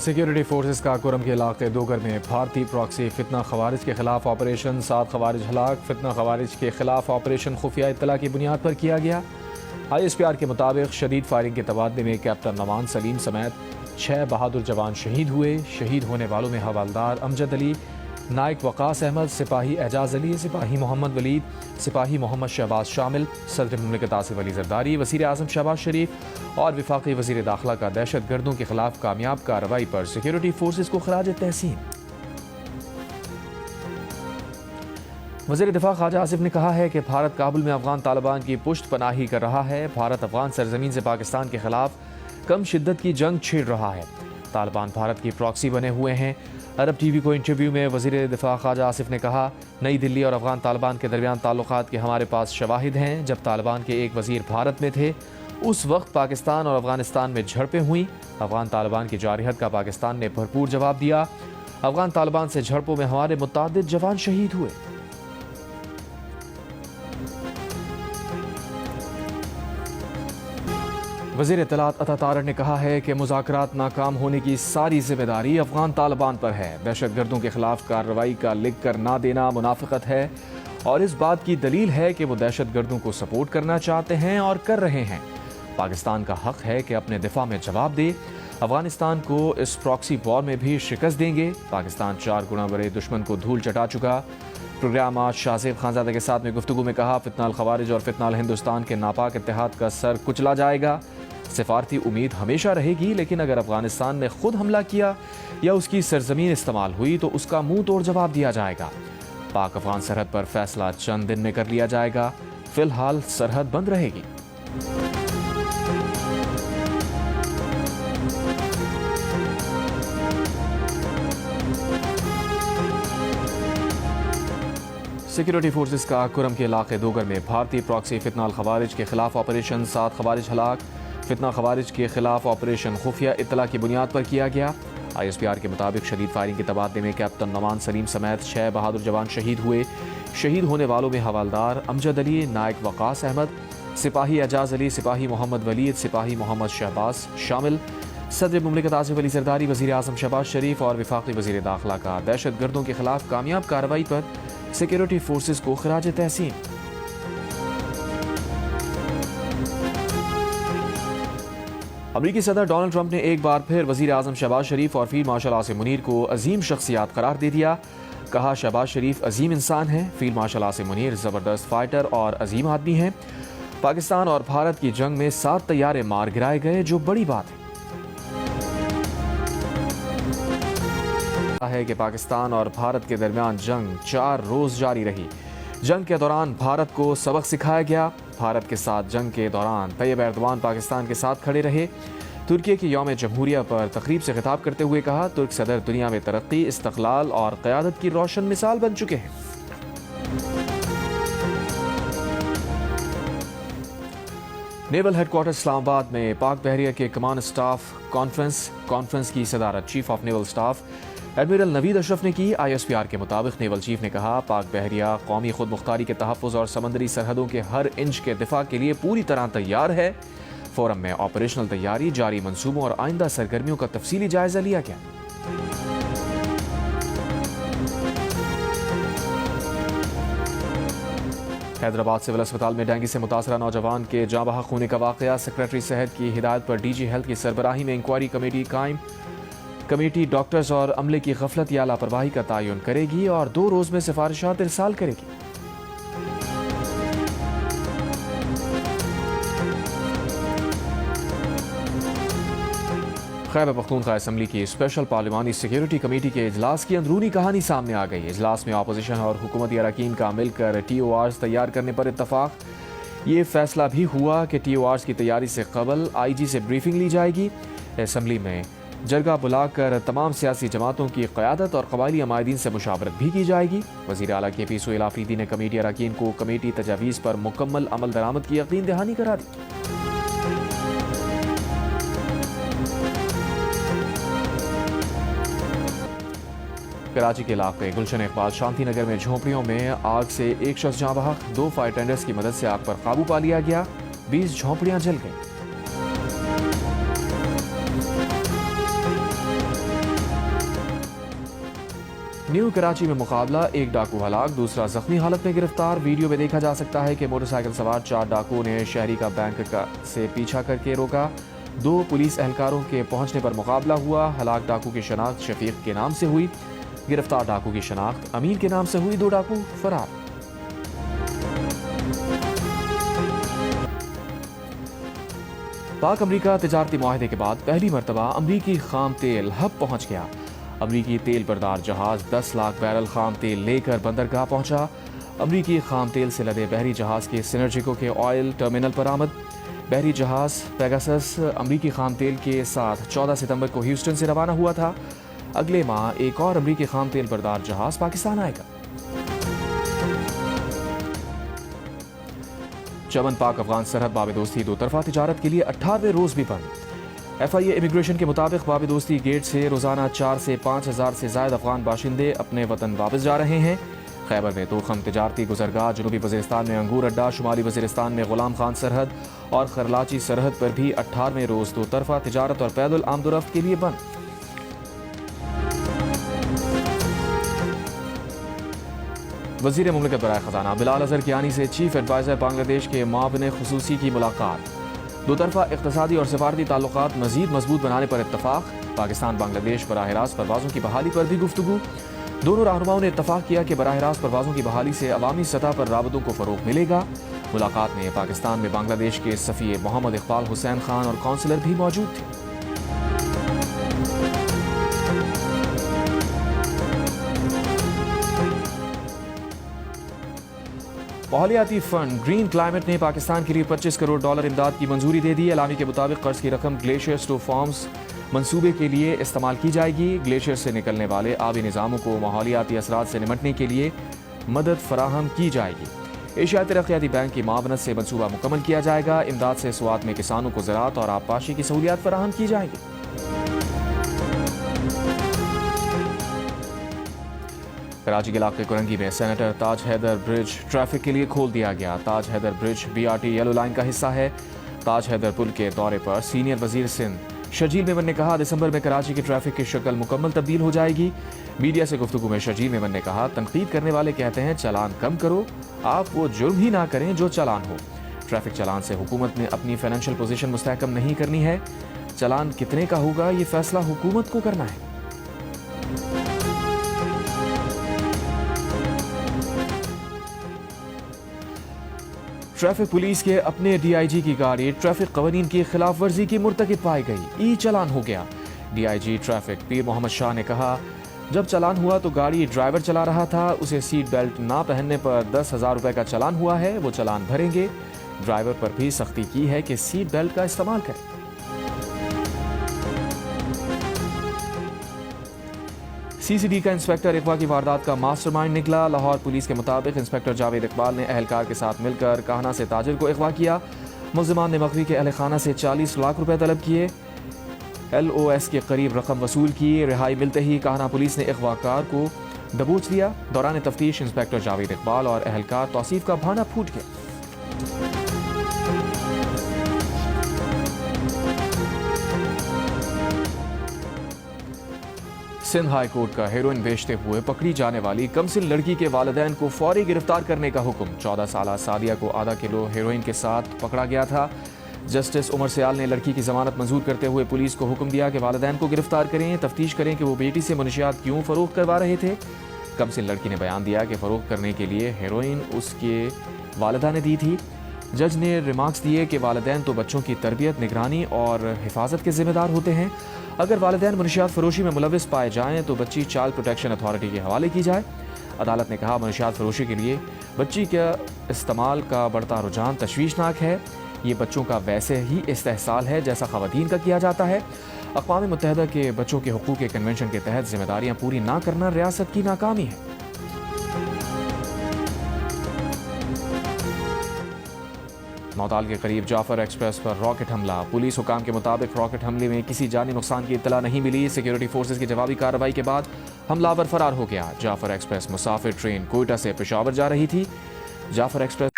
Security forces का कुरम के इलाके दोगर में भारतीय प्रॉक्सी फितना खवारिज के खिलाफ ऑपरेशन 7 खवारिज हलाक। फितना खवारिज के खिलाफ ऑपरेशन खुफिया इत्तला की बुनियाद पर किया गया। ISPR के मुताबिक शदीद फायरिंग के तबादले में कैप्टन नवान सलीम समेत 6 बहादुर जवान शहीद हुए। शहीद होने वालों में हवालदार अमजद अली, नायक वकास अहमद, सिपाही एजाज अली, सिपाही मोहम्मद वलीद, सिपाही मोहम्मद शहबाज शामिल। सदर मुमलिकत आसिफ अली जरदारी, वज़ीर आज़म शहबाज शरीफ और वफाकी वज़ीर दाखिला का दहशत गर्दों के खिलाफ कामयाब कार्रवाई पर सिक्योरिटी फोर्सेस को खराज तहसीन। वज़ीर दिफा ख्वाजा आसिफ ने कहा है कि भारत काबुल में अफगान तालिबान की पुश्त पनाही कर रहा है। भारत अफगान सरजमीन से पाकिस्तान के खिलाफ कम शिद्दत की जंग छेड़ रहा है। तालिबान भारत की प्रॉक्सी बने हुए हैं। अरब TV को इंटरव्यू में वज़ीर दिफा ख्वाजा आसिफ ने कहा, नई दिल्ली और अफगान तालिबान के दरमियान ताल्लुकात के हमारे पास शवाहिद हैं। जब तालिबान के एक वज़ीर भारत में थे उस वक्त पाकिस्तान और अफगानिस्तान में झड़पें हुई। अफगान तालिबान की जारहत का पाकिस्तान ने भरपूर जवाब दिया। अफगान तालिबान से झड़पों में हमारे मुतादिद जवान शहीद हुए। वज़ीर इत्तलात अता तारर ने कहा है कि मुज़ाकरात नाकाम होने की सारी जिम्मेदारी अफगान तालिबान पर है। दहशत गर्दों के खिलाफ कार्रवाई का लिख कर ना देना मुनाफिकत है और इस बात की दलील है कि वो दहशत गर्दों को सपोर्ट करना चाहते हैं और कर रहे हैं। पाकिस्तान का हक है कि अपने दिफा में जवाब दे। अफगानिस्तान को इस प्रॉक्सी वॉर में भी शिकस्त देंगे। पाकिस्तान 4 गुना बड़े दुश्मन को धूल चटा चुका। प्रोग्राम आज शाहज़ेब खानज़ादा के साथ में गुफ्तगू में कहा, फितनाल खवारिज और फितनाल हिंदुस्तान के नापाक इत्तेहाद का सर कुचला जाएगा। सिफारती उम्मीद हमेशा रहेगी, लेकिन अगर अफगानिस्तान ने खुद हमला किया या उसकी सरजमीन इस्तेमाल हुई तो उसका मुंह तोड़ जवाब दिया जाएगा। पाक अफगान सरहद पर फैसला चंद दिन में कर लिया जाएगा। फिलहाल सरहद बंद रहेगी। सिक्योरिटी फोर्सेस का कुरम के इलाके दोगर में भारतीय प्रॉक्सी फितनाल खवारिज के खिलाफ ऑपरेशन 7 खवारिज हलाक। फितना खवारिज के खिलाफ ऑपरेशन खुफिया इत्तला की बुनियाद पर किया गया। ISPR के मुताबिक शदीद फायरिंग के तबादले में कैप्टन नवान सलीम समेत 6 बहादुर जवान शहीद हुए। शहीद होने वालों में हवालदार अमजद अली, नायक वकास अहमद, सिपाही एजाज अली, सिपाही मोहम्मद वलीद, सिपाही मोहम्मद शहबाज शामिल। सदर मुमलिकत आसिफ अली जरदारी, वज़ीर आज़म शहबाज शरीफ और वफाकी वज़ीर दाखिला का दहशत गर्दों के खिलाफ कामयाब कार्रवाई पर सिक्योरिटी फोर्सेस को खराज तहसीन। अमरीकी सदर डोनाल्ड ट्रंप ने एक बार फिर वज़ीर आज़म शहबाज शरीफ और फील्ड मार्शल आसिम मुनीर को अजीम शख्सियात करार दे दिया। कहा, शहबाज शरीफ अजीम इंसान हैं, फील्ड मार्शल आसिम मुनीर ज़बरदस्त फाइटर और अजीम आदमी हैं। पाकिस्तान और भारत की जंग में 7 तैयारे मार गिराए गए, जो बड़ी बात है कि पाकिस्तान और भारत के दरमियान जंग 4 रोज जारी रही। जंग के दौरान भारत को सबक सिखाया गया। भारत के साथ जंग के दौरान तैयब एर्दोआन पाकिस्तान के साथ खड़े रहे। तुर्की के यौम जमहूरिया पर तकरीब से खिताब करते हुए कहा, तुर्क सदर दुनिया में तरक्की, इस्तक़लाल और क़यादत की रोशन मिसाल बन चुके हैं। नेवल हेडक्वार्टर इस्लामाबाद में पाक बहरिया के कमान स्टाफ कॉन्फ्रेंस की सदारत chief of naval staff admiral Naveed Ashraf ने की। ISPR के मुताबिक नेवल चीफ ने कहा, पाक बहरिया कौमी खुद मुख्तारी के तहफ़्फ़ुज़ और समंदरी सरहदों के हर इंच के दिफा के लिए पूरी तरह तैयार है। फोरम में ऑपरेशनल तैयारी, जारी मंसूबों और आइंदा सरगर्मियों का तफसीली जायजा लिया गया। हैदराबाद सिविल अस्पताल में डेंगू से मुतासरा नौजवान के जाँ बहक होने का वाक़या। सेक्रेटरी सेहत की हिदायत पर DG हेल्थ की सरबराही में इंक्वायरी कमेटी कायम। कमेटी डॉक्टर्स और अमले की गफलत या लापरवाही का तयन करेगी और 2 रोज में सिफारिशात इरसाल करेगी। खैबर पख्तूनख्वा असम्बली की स्पेशल पार्लिमानी सिक्योरिटी कमेटी के इजलास की अंदरूनी कहानी सामने आ गई। इजलास में अपोजिशन और हुकूमती अरकान का मिलकर TORs तैयार करने पर इत्तफाक। ये फैसला भी हुआ कि TORs की तैयारी से कबल IG से ब्रीफिंग ली जाएगी। असम्बली में जरगा बुलाकर तमाम सियासी जमातों की क़यादत और क़बायली अमायदीन से मुशावरत भी की जाएगी। वज़ीर आला KP सुहेल आफरीदी ने कमेटी अरकान को कमेटी तजावीज़ पर मुकम्मल अमल दरामद की यकीन दहानी करा दी। कराची के इलाके गुलशन इकबाल शांति नगर में झोंपड़ियों में आग से एक शख्स जाँ बहक। 2 फायर टेंडर्स की मदद से आग पर काबू पा लिया गया। 20 झोंपड़ियां जल गईं। न्यू कराची में मुकाबला, एक डाकू हलाक, दूसरा जख्मी हालत में गिरफ्तार। वीडियो में देखा जा सकता है कि मोटरसाइकिल सवार 4 डाकुओं ने शहरी का बैंक से पीछा करके रोका। 2 पुलिस एहलकारों के पहुंचने पर मुकाबला हुआ। हलाक डाकू की शनाख्त शफीक के नाम से हुई, गिरफ्तार डाकू की शनाख्त अमीन के नाम से हुई। 2 डाकू फरार। पाक अमरीका तिजारती मुआहदे के बाद पहली मरतबा अमरीकी खाम तेल हब पहुंच गया। अमरीकी तेल बरदार जहाज 10 लाख बैरल खाम तेल लेकर बंदरगाह पहुंचा। अमरीकी खाम तेल से लदे बहरी जहाज के सिनर्जिको के ऑयल टर्मिनल पर आमद। बहरी जहाज पेगासस अमरीकी खाम तेल के साथ 14 सितंबर को ह्यूस्टन से रवाना हुआ था। अगले माह एक और अमरीकी खाम तेल बरदार जहाज पाकिस्तान आएगा। चमन पाक अफगान सरहद बाबेदोस्ती दो तरफा तिजारत के लिए 18वें रोज भी बंद। FIA इमिग्रेशन के मुताबिक बाबेदोस्ती गेट से रोजाना 4 से 5 हज़ार से ज्यादा अफगान बाशिंदे अपने वतन वापस जा रहे हैं। खैबर में तोखम तिजारती गुजरगाह, जनूबी वजीरिस्तान में अंगूर अड्डा, शुमाली वजीरिस्तान में गुलाम खान सरहद और खरलाची सरहद पर भी 18वें रोज दो तरफा तिजारत और पैदल आमदोरफ्त के लिए बंद। वजीर मुमलिकत बराए खजाना बिलाल अजहर कियानी से चीफ एडवाइजर बांग्लादेश के मावने खुसूसी की मुलाकात। दो तरफा इक़्तिसादी और सिफारती ताल्लुकात मजीद मजबूत बनाने पर इत्तफाक। पाकिस्तान बांग्लादेश बराह रास्त परवाज़ों की बहाली पर भी गुफ्तगू। दोनों रहनुमाओं ने इत्तफाक किया कि बराह रास्त परवाज़ों की बहाली से अवामी सतह पर राबतों को फ़रोग़ मिलेगा। मुलाकात में पाकिस्तान में बांग्लादेश के सफ़ीर मोहम्मद इकबाल हुसैन खान और कौंसलर भी मौजूद थे। माहौलियाती फंड ग्रीन क्लाइमेट ने पाकिस्तान के लिए $25 करोड़ इमदाद की मंजूरी दे दी। एलामी के मुताबिक कर्ज की रकम ग्लेशियर्स टू फॉर्म्स मंसूबे के लिए इस्तेमाल की जाएगी। ग्लेशियर से निकलने वाले आबी निज़ामों को माहौलियाती असरात से निमटने के लिए मदद फराहम की जाएगी। एशियाई तरक्याती बैंक की मावनत से मंसूबा मुकम्मल किया जाएगा। इमदाद से स्वात में किसानों को ज़राअत और आबपाशी की सहूलियात फराहम की जाएंगी। कराची के इलाके कुरंगी में senator Taj Haider bridge traffic के लिए खोल दिया गया। Taj Haider bridge BRT yellow line का हिस्सा है। ताज हैदर पुल के दौरे पर सीनियर वजीर सिंध शर्जील मेमन ने कहा, दिसंबर में कराची की ट्रैफिक की शक्ल मुकम्मल तब्दील हो जाएगी। मीडिया से गुफ्तगू में शर्जील मेमन ने कहा, तनकीद करने वाले कहते हैं चालान कम करो, आप वो जुर्म ही ना करें जो चालान हो। ट्रैफिक चालान से हुकूमत ने अपनी फाइनेंशियल पोजीशन मुस्तहकम नहीं करनी है। चालान कितने का होगा ये फैसला हुकूमत को करना है। ट्रैफिक पुलिस के अपने DIG की गाड़ी ट्रैफिक कवानीन की खिलाफ वर्जी की मुर्तकिब पाई गई। चालान हो गया। DIG ट्रैफिक पीर मोहम्मद शाह ने कहा, जब चालान हुआ तो गाड़ी ड्राइवर चला रहा था, उसे सीट बेल्ट ना पहनने पर 10,000 रुपए का चालान हुआ है। वो चालान भरेंगे। ड्राइवर पर भी सख्ती की है कि सीट बेल्ट का इस्तेमाल करें। CCD का इंस्पेक्टर अगवा की वारदात का मास्टरमाइंड निकला। लाहौर पुलिस के मुताबिक इंस्पेक्टर जावेद इकबाल ने अहलकार के साथ मिलकर काहना से ताजिर को अगवा किया। मुल्जिमान ने मगवी के अहल खाना से 40 लाख रुपए तलब किए। LOS के करीब रकम वसूल की। रिहाई मिलते ही काहना पुलिस ने अगवाकार को दबोच लिया। दौरान तफ्तीश इंस्पेक्टर जावेद इकबाल और अहलकार तौसीफ का भाना फूट गया। सिंध हाई कोर्ट का हेरोइन बेचते हुए पकड़ी जाने वाली कमसिन लड़की के वालिदैन को फौरी गिरफ्तार करने का हुक्म। 14 साला सादिया को आधा किलो हेरोइन के साथ पकड़ा गया था। जस्टिस उमर सयाल ने लड़की की जमानत मंजूर करते हुए पुलिस को हुक्म दिया कि वालिदैन को गिरफ्तार करें, तफ्तीश करें कि वो बेटी से मनशियात क्यों फरोख्त करवा रहे थे। कमसिन लड़की ने बयान दिया कि फरोख्त करने के लिए हेरोइन उसके वालिदा ने दी थी। जज ने रिमार्क्स दिए कि वालिदैन तो बच्चों की तरबियत, निगरानी और हिफाजत के जिम्मेदार होते हैं। अगर वालिदैन मनशियात फरोशी में मुलविस पाए जाएं तो बच्ची चाइल्ड प्रोटेक्शन अथॉरिटी के हवाले की जाए। अदालत ने कहा, मनशियात फरोशी के लिए बच्ची के इस्तेमाल का बढ़ता रुझान तशवीशनाक है। ये बच्चों का वैसे ही इस्तेहसाल है जैसा ख़वातीन का किया जाता है। अक़वाम मुत्तहिदा के बच्चों के हुकूक़ के कन्वेंशन के तहत जिम्मेदारियाँ पूरी ना करना रियासत की नाकामी है। नौताल के करीब जाफर एक्सप्रेस पर रॉकेट हमला। पुलिस हुकाम के मुताबिक रॉकेट हमले में किसी जानी नुकसान की इत्तला नहीं मिली। सिक्योरिटी फोर्सेज की जवाबी कार्रवाई के बाद हमलावर फरार हो गया। जाफर एक्सप्रेस मुसाफिर ट्रेन कोयटा से पेशावर जा रही थी। जाफर एक्सप्रेस